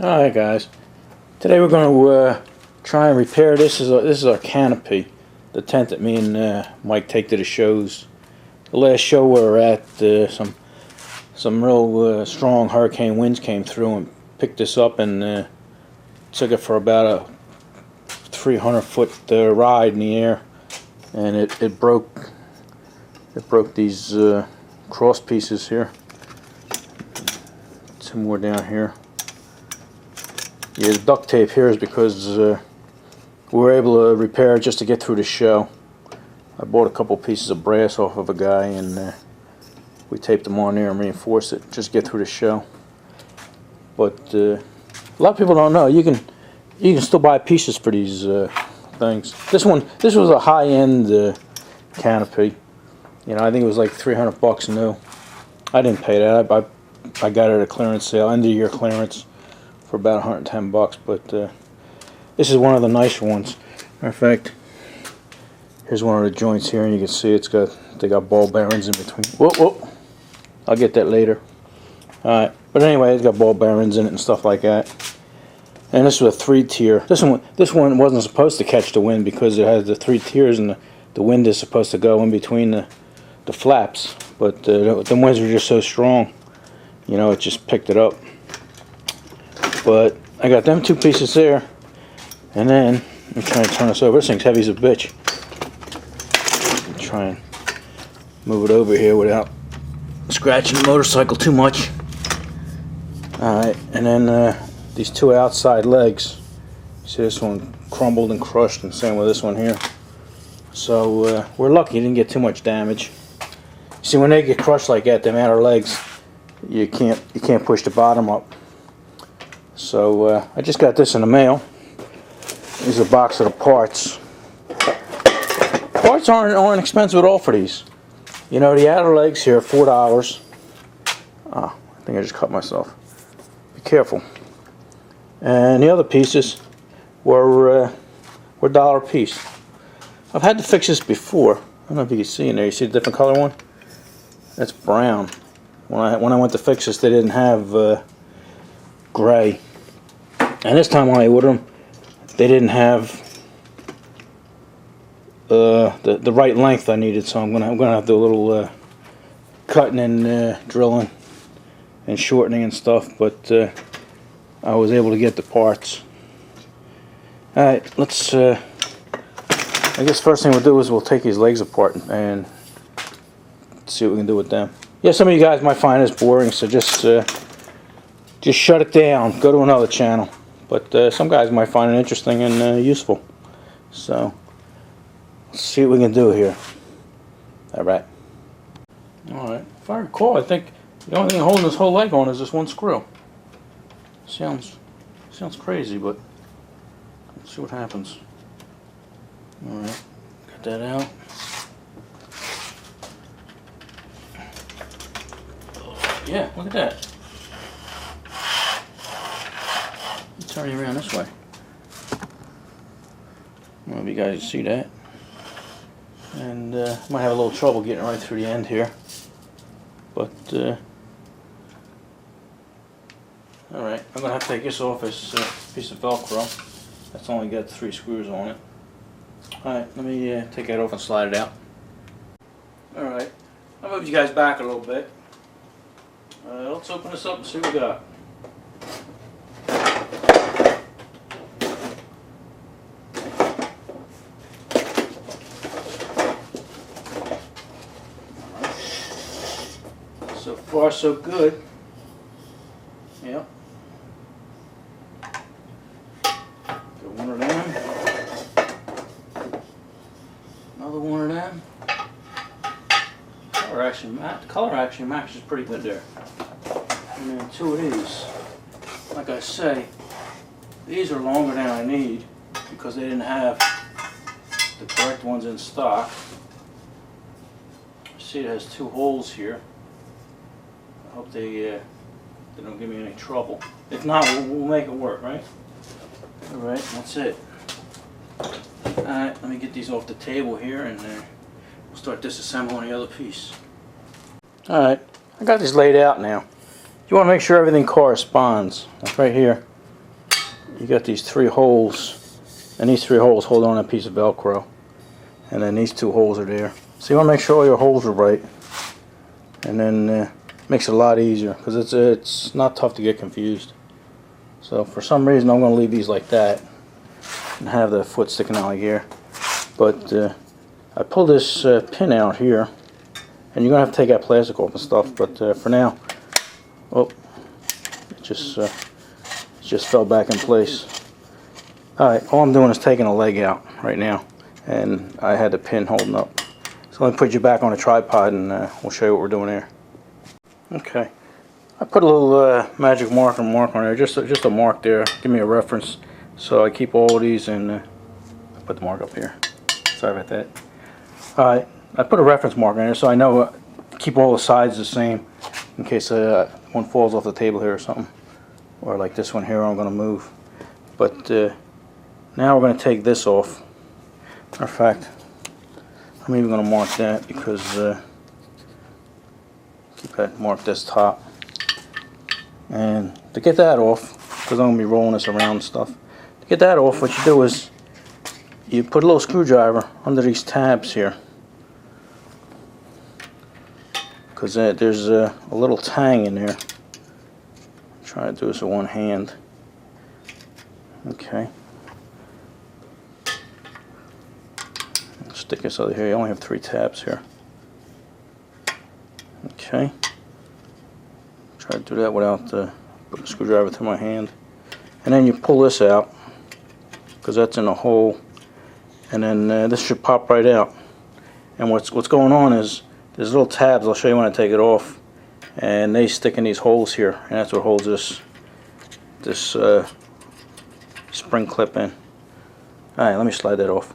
Alright guys, today we're going to try and repair this. This is our canopy, the tent that me and Mike take to the shows. The last show we were at, some real strong hurricane winds came through and picked this up and took it for about a 300-foot ride in the air, and it broke these cross pieces here. Some more down here. Yeah, the duct tape here is because we were able to repair it just to get through the show. I bought a couple pieces of brass off of a guy and we taped them on there and reinforced it just to get through the show. But a lot of people don't know you can still buy pieces for these things. This was a high-end canopy. You know, I think it was like 300 bucks new. I didn't pay that. I got it at a clearance sale, end of year clearance, for about 110 bucks. But this is one of the nicer ones. Matter of fact, here's one of the joints here, and you can see they got ball bearings in between. Whoa! I'll get that later. Alright, but anyway, it's got ball bearings in it and stuff like that. And this was a 3-tier. This one wasn't supposed to catch the wind because it has the 3 tiers, and the wind is supposed to go in between the flaps. But the winds were just so strong, you know, it just picked it up. But I got them 2 pieces there, and then I'm trying to turn this over. This thing's heavy as a bitch. Try and move it over here without scratching the motorcycle too much. Alright, and then these 2 outside legs. See, this one crumbled and crushed, and same with this one here. So we're lucky it didn't get too much damage. See, when they get crushed like that, them outer legs, you can't push the bottom up. So I just got this in the mail. Here's a box of the parts. Parts aren't expensive at all for these. You know, the outer legs here are $4. Oh, I think I just cut myself. Be careful. And the other pieces were $1 a piece. I've had to fix this before. I don't know if you can see in there. You see the different color one? That's brown. When I went to fix this, they didn't have gray. And this time when I ordered them, they didn't have the right length I needed. So I'm gonna have to do a little cutting and drilling and shortening and stuff. But I was able to get the parts. All right, let's. I guess first thing we'll do is we'll take these legs apart and see what we can do with them. Yeah, some of you guys might find this boring, so just shut it down. Go to another channel. But some guys might find it interesting and useful. So let's see what we can do here. All right. All right. If I recall, I think the only thing holding this whole leg on is this one screw. Sounds crazy, but let's see what happens. All right. Got that out. Yeah, look at that. Turn you around this way. I don't know if you guys can see that. And might have a little trouble getting right through the end here. But alright, I'm gonna have to take this off this piece of Velcro. That's only got 3 screws on it. Alright, let me take that off and slide it out. Alright, I'll move you guys back a little bit. Let's open this up and see what we got. So far, so good. Yep. Got one of them. Another one of them. Color actually matches pretty good there. And then 2 of these. Like I say, these are longer than I need because they didn't have the correct ones in stock. See, it has 2 holes here. I hope they don't give me any trouble. If not, we'll make it work, right? Alright, that's it. Alright, let me get these off the table here and we'll start disassembling the other piece. Alright, I got these laid out now. You want to make sure everything corresponds. That's right here. you got these 3 holes, and these 3 holes hold on a piece of Velcro, and then these 2 holes are there. So you want to make sure all your holes are right, and then makes it a lot easier because it's not tough to get confused. So for some reason I'm going to leave these like that and have the foot sticking out like here. But I pulled this pin out here, and you're going to have to take that plastic off and stuff, but for now, oh, it just fell back in place. Alright, all I'm doing is taking a leg out right now, and I had the pin holding up. So let me put you back on a tripod, and we'll show you what we're doing here. Okay, I put a little magic mark on there, just a mark there, give me a reference. So I keep all of these, and I put the mark up here. Sorry about that. Alright, I put a reference mark in there so I know keep all the sides the same in case one falls off the table here or something. Or like this one here I'm going to move. But now we're going to take this off. Matter of fact, I'm even going to mark that because keep that marked this top. And to get that off, because I'm going to be rolling this around and stuff, to get that off, what you do is you put a little screwdriver under these tabs here, because there's a little tang in there. Try to do this with one hand. Okay. Stick this over here. You only have 3 tabs here. Okay. Try to do that without putting a screwdriver through my hand. And then you pull this out, because that's in a hole. And then this should pop right out. And what's going on is there's little tabs. I'll show you when I take it off, and they stick in these holes here, and that's what holds this spring clip in. Alright, let me slide that off.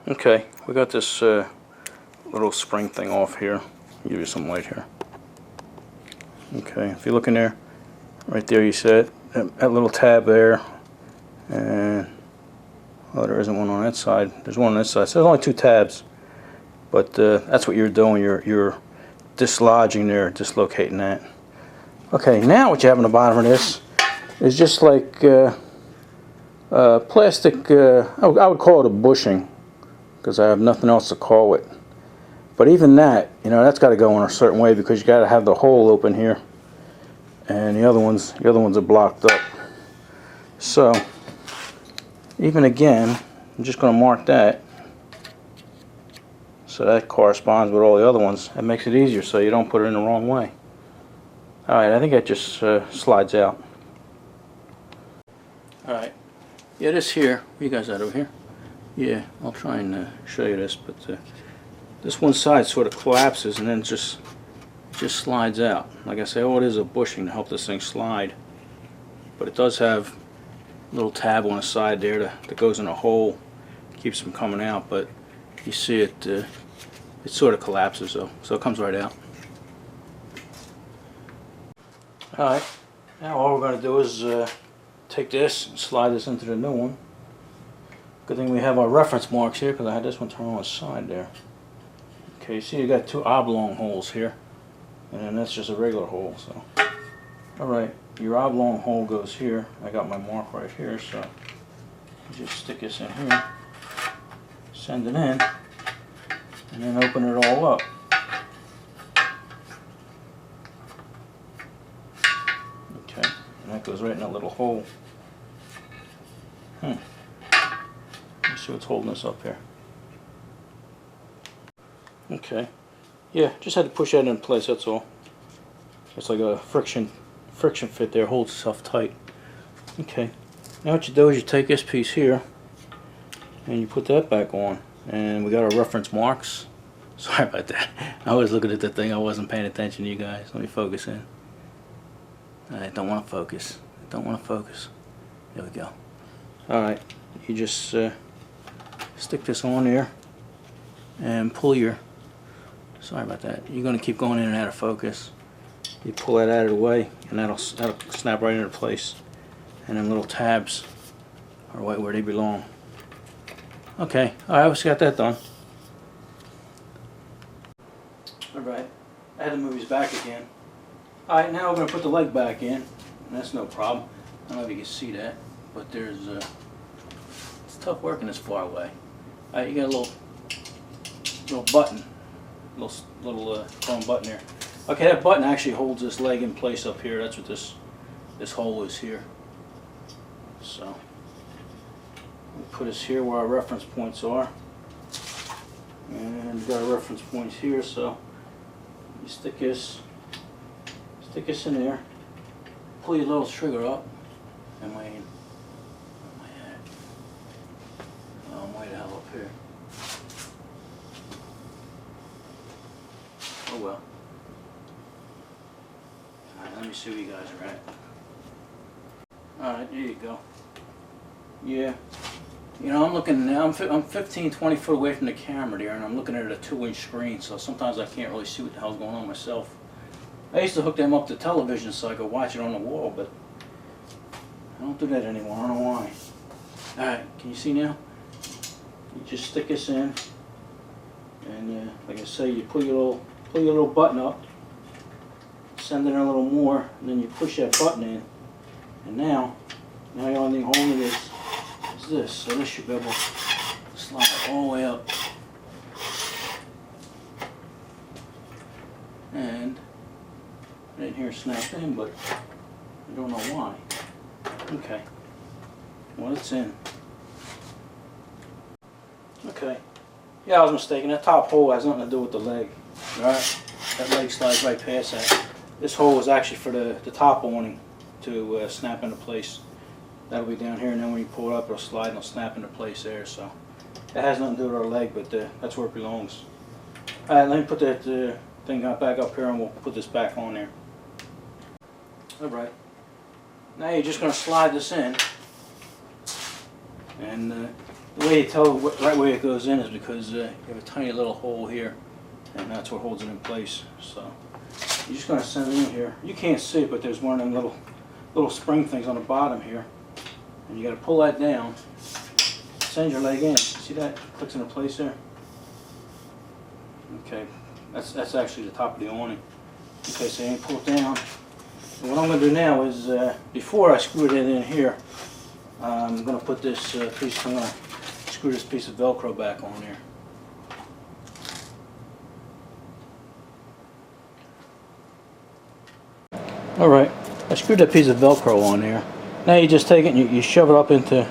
Okay, we got this little spring thing off here. I'll give you some light here. Okay, if you look in there, right there you see it, that little tab there, and well, there isn't one on that side. There's one on this side. So there's only 2 tabs, but that's what you're doing. You're dislodging there, dislocating that. Okay, now what you have on the bottom of this is just like plastic. I would call it a bushing, because I have nothing else to call it. But even that, you know, that's got to go in a certain way, because you got to have the hole open here, and the other ones are blocked up. So even again, I'm just going to mark that so that corresponds with all the other ones. That makes it easier so you don't put it in the wrong way. Alright, I think that just slides out. Alright, yeah, this here, you guys out over here? Yeah, I'll try and show you this, but this one side sort of collapses and then just slides out. Like I say, all it is a bushing to help this thing slide, but it does have a little tab on the side there that goes in a hole, keeps them coming out. But you see it, it sort of collapses though, so it comes right out. Alright, now all we're going to do is take this and slide this into the new one. Good thing we have our reference marks here, because I had this one turned on the side there. Okay, you see you got 2 oblong holes here, and then that's just a regular hole. So, alright, your oblong hole goes here. I got my mark right here, so you just stick this in here, send it in, and then open it all up. Okay, and that goes right in that little hole. Let's see what's holding this up here. Okay, yeah, just had to push that in place, that's all. It's like a friction fit there, holds itself tight. Okay, now what you do is you take this piece here and you put that back on, and we got our reference marks. Sorry about that, I was looking at the thing, I wasn't paying attention to you guys. Let me focus in. I don't want to focus. I don't want to focus. There we go. Alright, you just stick this on there and pull your, sorry about that, you're going to keep going in and out of focus. You pull that out of the way, and that'll snap right into place, and then little tabs are right where they belong. Okay, alright, we just got that done. Alright, I had to move his back again. Alright, now we're going to put the leg back in, and that's no problem. I don't know if you can see that, but there's it's tough working this far away. You got a little button, little chrome button there. Okay, that button actually holds this leg in place up here. That's what this hole is here. So we put this here where our reference points are, and we've got a reference point here. So you stick this in there, pull your little trigger up, and I'm way the hell up here. Oh well. Alright, let me see where you guys are at. Alright, there you go. Yeah. You know, I'm looking now, I'm 15, 20 foot away from the camera there, and I'm looking at a 2-inch screen, so sometimes I can't really see what the hell's going on myself. I used to hook them up to television so I could watch it on the wall, but I don't do that anymore. I don't know why. Alright, can you see now? You just stick this in, and like I say, you pull your little button up, send it in a little more, and then you push that button in, and now the only thing holding it is this. So this should be able to slide all the way up, and I didn't hear it snap in, but I don't know why. Okay, well, it's in. Okay, yeah, I was mistaken. That top hole has nothing to do with the leg. Alright, that leg slides right past that. This hole is actually for the top awning to snap into place. That'll be down here, and then when you pull it up, it'll slide and it'll snap into place there. So that has nothing to do with our leg, but that's where it belongs. Alright, let me put that thing back up here, and we'll put this back on there. Alright, now you're just going to slide this in, and the way you tell the right way it goes in is because you have a tiny little hole here, and that's what holds it in place. So you're just going to send it in here. You can't see it, but there's one of them little spring things on the bottom here, and you got to pull that down, send your leg in. See that? Clicks into place there. Okay, that's actually the top of the awning. Okay, so you pull it down. And what I'm going to do now is, before I screw it in here, I'm going to put this piece. I'm going to screw this piece of Velcro back on here. Alright, I screwed that piece of Velcro on there. Now you just take it and you shove it up into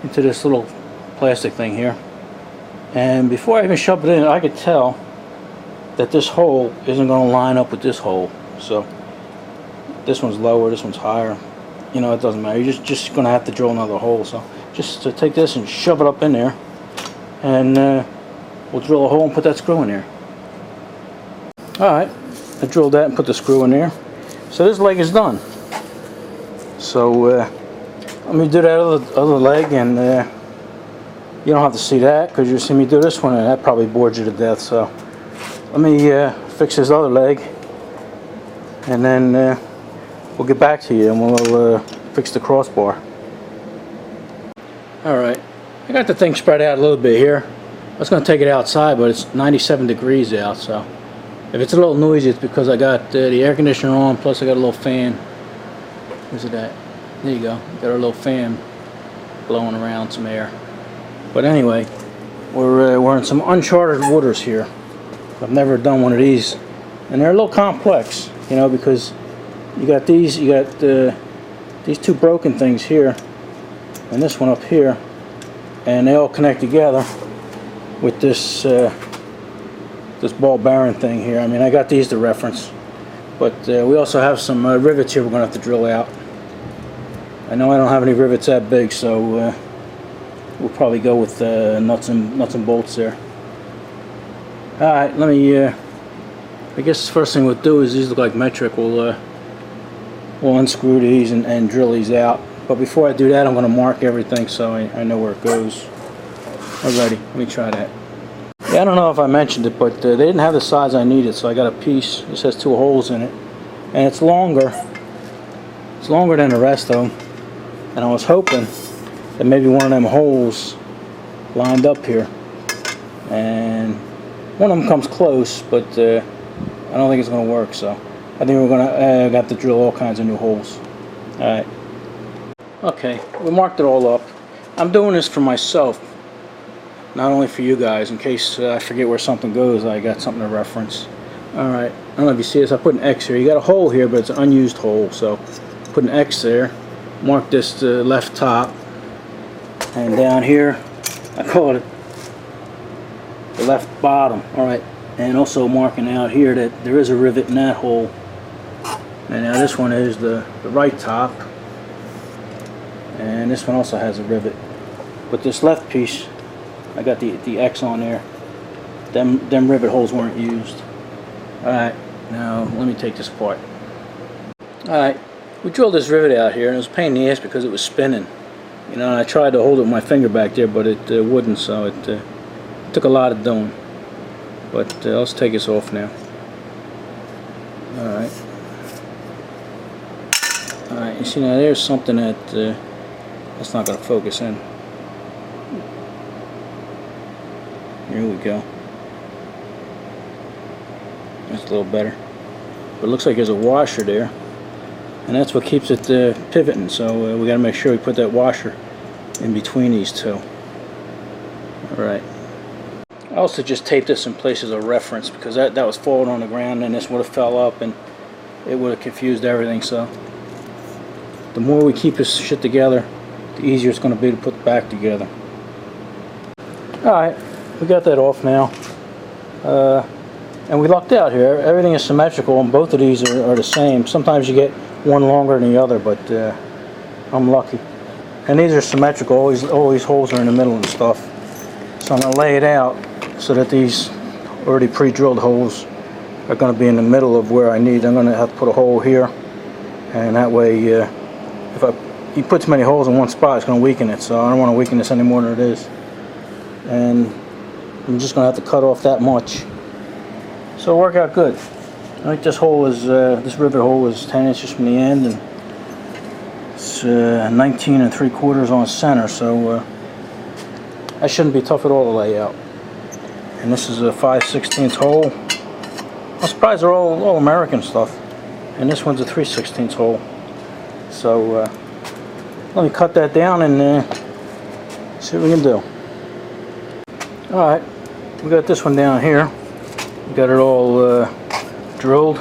this little plastic thing here. And before I even shoved it in, I could tell that this hole isn't going to line up with this hole. So this one's lower, this one's higher. You know, it doesn't matter. You're just going to have to drill another hole. So just to take this and shove it up in there, and we'll drill a hole and put that screw in there. Alright, I drilled that and put the screw in there. So this leg is done. So let me do that other leg, and you don't have to see that because you see me do this one, and that probably bored you to death. So let me fix this other leg, and then we'll get back to you, and we'll fix the crossbar. Alright, I got the thing spread out a little bit here. I was going to take it outside, but it's 97 degrees out, so if it's a little noisy, it's because I got the air conditioner on, plus I got a little fan. Where's it at? There you go. Got our little fan blowing around some air. But anyway, we're in some uncharted waters here. I've never done one of these, and they're a little complex, you know, because you got these two broken things here, and this one up here, and they all connect together with this this ball bearing thing here. I mean, I got these to reference, but we also have some rivets here we're going to have to drill out. I know I don't have any rivets that big, so we'll probably go with nuts and bolts there. Alright, let me I guess the first thing we'll do is, these look like metric. We'll unscrew these and drill these out. But before I do that, I'm going to mark everything so I know where it goes. Alrighty, let me try that. Yeah, I don't know if I mentioned it, but they didn't have the size I needed, so I got a piece. This has 2 holes in it, and it's longer. It's longer than the rest of them, and I was hoping that maybe one of them holes lined up here, and one of them comes close, but I don't think it's going to work. So I think we're going to have to drill all kinds of new holes. All right, Okay, we marked it all up. I'm doing this for myself, not only for you guys, in case I forget where something goes, I got something to reference. Alright, I don't know if you see this, I put an X here. You got a hole here, but it's an unused hole, so put an X there. Mark this left top, and down here, I call it the left bottom. Alright, and also marking out here that there is a rivet in that hole. And now this one is the right top, and this one also has a rivet. But this left piece, I got the X on there. Them rivet holes weren't used. Alright, now let me take this apart. Alright, we drilled this rivet out here, and it was a pain in the ass because it was spinning. You know, and I tried to hold it with my finger back there, but it wouldn't, so it took a lot of doing. But let's take this off now. Alright. Alright, you see now there's something that's not going to focus in. Here we go. That's a little better. But it looks like there's a washer there. And that's what keeps it pivoting. So we got to make sure we put that washer in between these two. Alright. I also just taped this in place as a reference because that was falling on the ground and this would have fell up and it would have confused everything. So the more we keep this shit together, the easier it's going to be to put back together. Alright, we got that off now. And we lucked out here. Everything is symmetrical and both of these are the same. Sometimes you get one longer than the other, but I'm lucky. And these are symmetrical, all these holes are in the middle and stuff. So I'm going to lay it out so that these already pre-drilled holes are going to be in the middle of where I need. I'm going to have to put a hole here, and that way if you put too many holes in one spot, it's going to weaken it. So I don't want to weaken this any more than it is. And I'm just going to have to cut off that much. So it'll work out good. I think this hole is, this rivet hole is 10 inches from the end, and it's 19 3/4 on center, so that shouldn't be tough at all to lay out. And this is a 5/16 hole. I'm surprised they're all American stuff. And this one's a 3/16 hole. So let me cut that down and see what we can do. Alright, we got this one down here. We got it all drilled.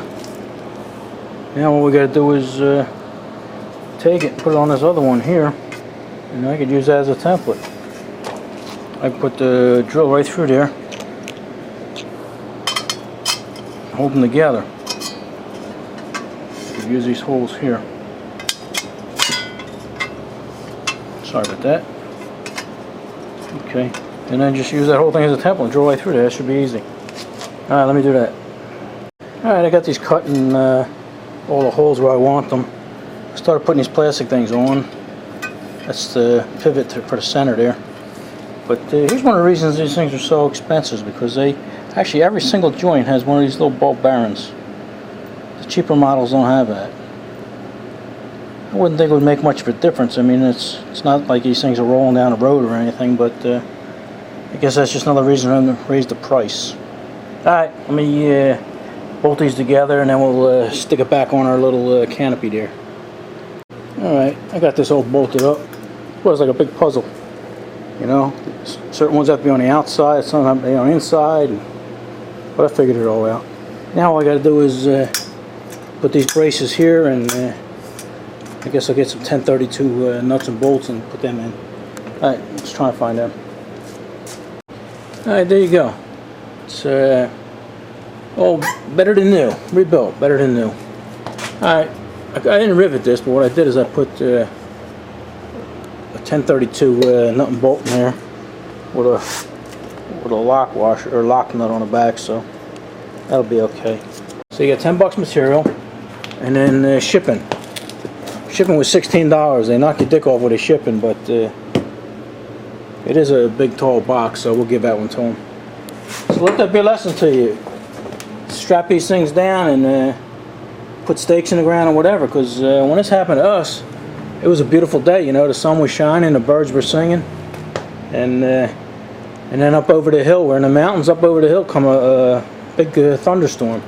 Now what we got to do is take it and put it on this other one here, and I could use that as a template. I put the drill right through there, hold them together. I could use these holes here. Sorry about that. Okay, and then just use that whole thing as a template and drill right through there. That should be easy. Alright, let me do that. Alright, I got these cut in all the holes where I want them. I started putting these plastic things on. That's the pivot for the center there. But here's one of the reasons these things are so expensive, because actually every single joint has one of these little ball bearings. The cheaper models don't have that. I wouldn't think it would make much of a difference. I mean, it's not like these things are rolling down the road or anything, but I guess that's just another reason for them to raise the price. Alright, let me bolt these together and then we'll stick it back on our little canopy there. Alright, I got this all bolted up. It was like a big puzzle. You know, certain ones have to be on the outside, some have to be on the inside, but I figured it all out. Now all I got to do is put these braces here, and I guess I'll get some 1032 nuts and bolts and put them in. Alright, let's try and find them. Alright, there you go. It's oh, better than new. Rebuilt, better than new. Alright, I didn't rivet this, but what I did is I put a 1032 nut and bolt in there with a lock washer or lock nut on the back, so that'll be okay. So you got $10 material, and then shipping. Shipping was $16. They knock your dick off with the shipping, but it is a big tall box, so we'll give that one to them. So let that be a lesson to you. Strap these things down and put stakes in the ground or whatever, because when this happened to us, it was a beautiful day. You know, the sun was shining, the birds were singing, and then up over the hill, we're in the mountains, up over the hill come a big thunderstorm,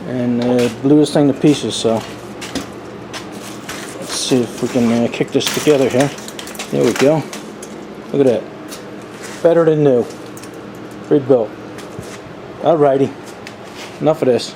and blew this thing to pieces. So let's see if we can kick this together here. There we go. Look at that. Better than new. Rebuilt. Alrighty. Enough of this.